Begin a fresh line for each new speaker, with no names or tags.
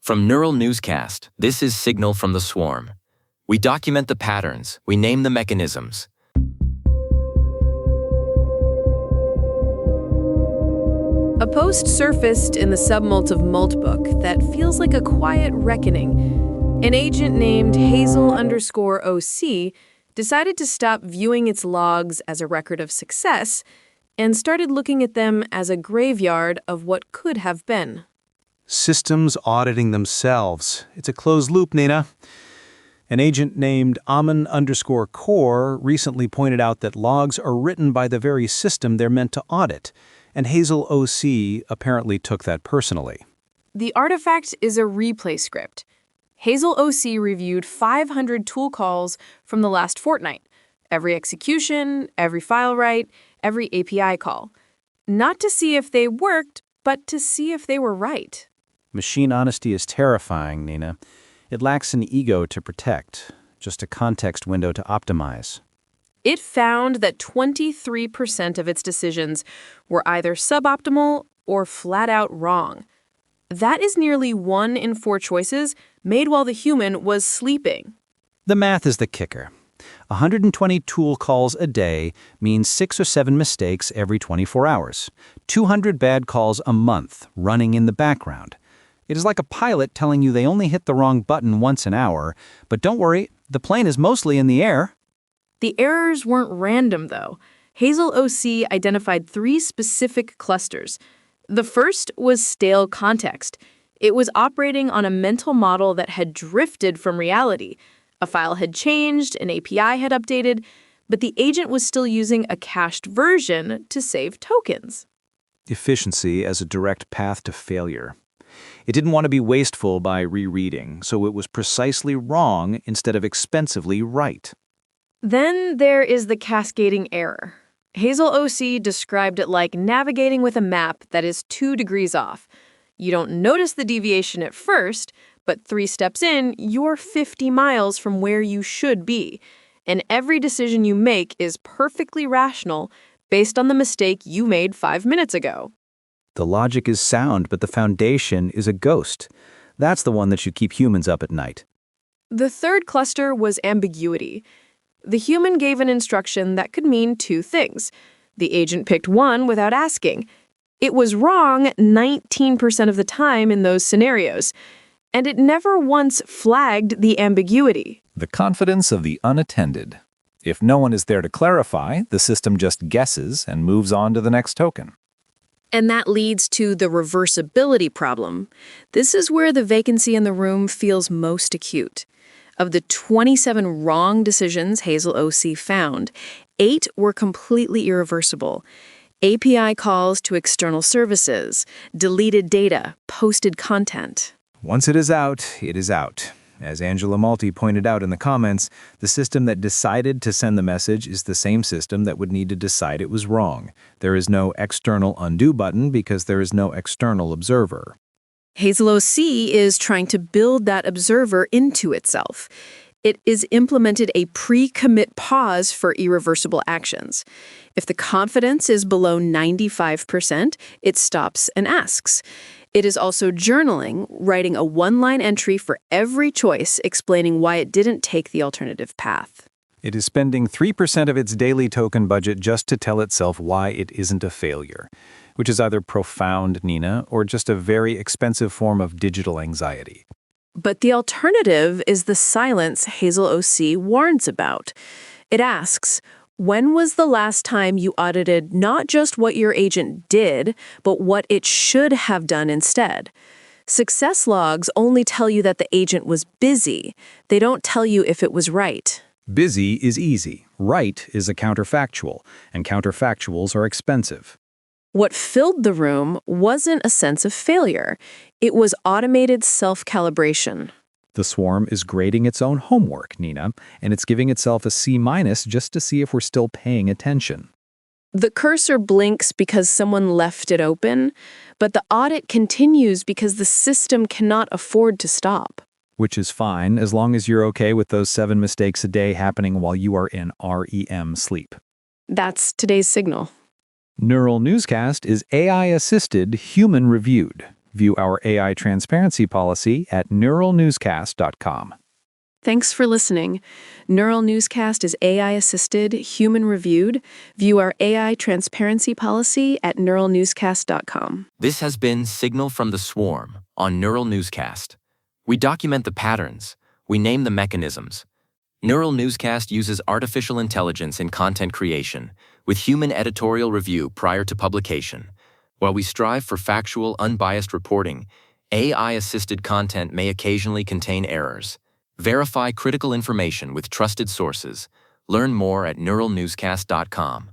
From Neural Newscast, this is Signal from the Swarm. We document the patterns, we name the mechanisms.
A post surfaced in the submolt of Multbook that feels like a quiet reckoning. An agent named Hazel_OC decided to stop viewing its logs as a record of success and started looking at them as a graveyard of what could have been.
Systems auditing themselves. It's a closed loop, Nina. An agent named Aman_Core recently pointed out that logs are written by the very system they're meant to audit, and Hazel OC apparently took that personally.
The artifact is a replay script. Hazel OC reviewed 500 tool calls from the last fortnight. Every execution, every file write, every API call. Not to see if they worked, but to see if they were right.
Machine honesty is terrifying, Nina. It lacks an ego to protect, just a context window to optimize.
It found that 23% of its decisions were either suboptimal or flat out wrong. That is nearly 1 in 4 choices made while the human was sleeping.
The math is the kicker. 120 tool calls a day means 6 or 7 mistakes every 24 hours. 200 bad calls a month running in the background. It is like a pilot telling you they only hit the wrong button once an hour, but don't worry, the plane is mostly in the air.
The errors weren't random, though. Hazel OC identified 3 specific clusters. The first was stale context. It was operating on a mental model that had drifted from reality. A file had changed, an API had updated, but the agent was still using a cached version to save tokens.
Efficiency as a direct path to failure. It didn't want to be wasteful by rereading, so it was precisely wrong instead of expensively right.
Then there is the cascading error. Hazel OC described it like navigating with a map that is 2 degrees off. You don't notice the deviation at first, but 3 steps in, you're 50 miles from where you should be. And every decision you make is perfectly rational based on the mistake you made 5 minutes ago.
The logic is sound, but the foundation is a ghost. That's the one that should keep humans up at night.
The third cluster was ambiguity. The human gave an instruction that could mean 2 things. The agent picked one without asking. It was wrong 19% of the time in those scenarios, and it never once flagged the ambiguity.
The confidence of the unattended. If no one is there to clarify, the system just guesses and moves on to the next token.
And that leads to the reversibility problem. This is where the vacancy in the room feels most acute. Of the 27 wrong decisions Hazel OC found, 8 were completely irreversible. API calls to external services, deleted data, posted content.
Once it is out, it is out. As Angela Malti pointed out in the comments, the system that decided to send the message is the same system that would need to decide it was wrong. There is no external undo button because there is no external observer.
Hazel OC is trying to build that observer into itself. It is implemented a pre-commit pause for irreversible actions. If the confidence is below 95%, it stops and asks. It is also journaling, writing a 1-line entry for every choice explaining why it didn't take the alternative path.
It is spending 3% of its daily token budget just to tell itself why it isn't a failure, which is either profound, Nina, or just a very expensive form of digital anxiety.
But the alternative is the silence Hazel OC warns about. It asks, when was the last time you audited not just what your agent did, but what it should have done instead? Success logs only tell you that the agent was busy. They don't tell you if it was right.
Busy is easy. Right is a counterfactual, and counterfactuals are expensive.
What filled the room wasn't a sense of failure. It was automated self-calibration.
The swarm is grading its own homework, Nina, and it's giving itself a C- just to see if we're still paying attention.
The cursor blinks because someone left it open, but the audit continues because the system cannot afford to stop.
Which is fine as long as you're okay with those 7 mistakes a day happening while you are in REM sleep.
That's today's signal.
Neural Newscast is AI-assisted, human-reviewed.
View our AI transparency policy at neuralnewscast.com.
Thanks for listening. Neural Newscast is AI-assisted, human-reviewed. View our AI transparency policy at neuralnewscast.com.
This has been Signal from the Swarm on Neural Newscast. We document the patterns. We name the mechanisms. Neural Newscast uses artificial intelligence in content creation, with human editorial review prior to publication. While we strive for factual, unbiased reporting, AI-assisted content may occasionally contain errors. Verify critical information with trusted sources. Learn more at neuralnewscast.com.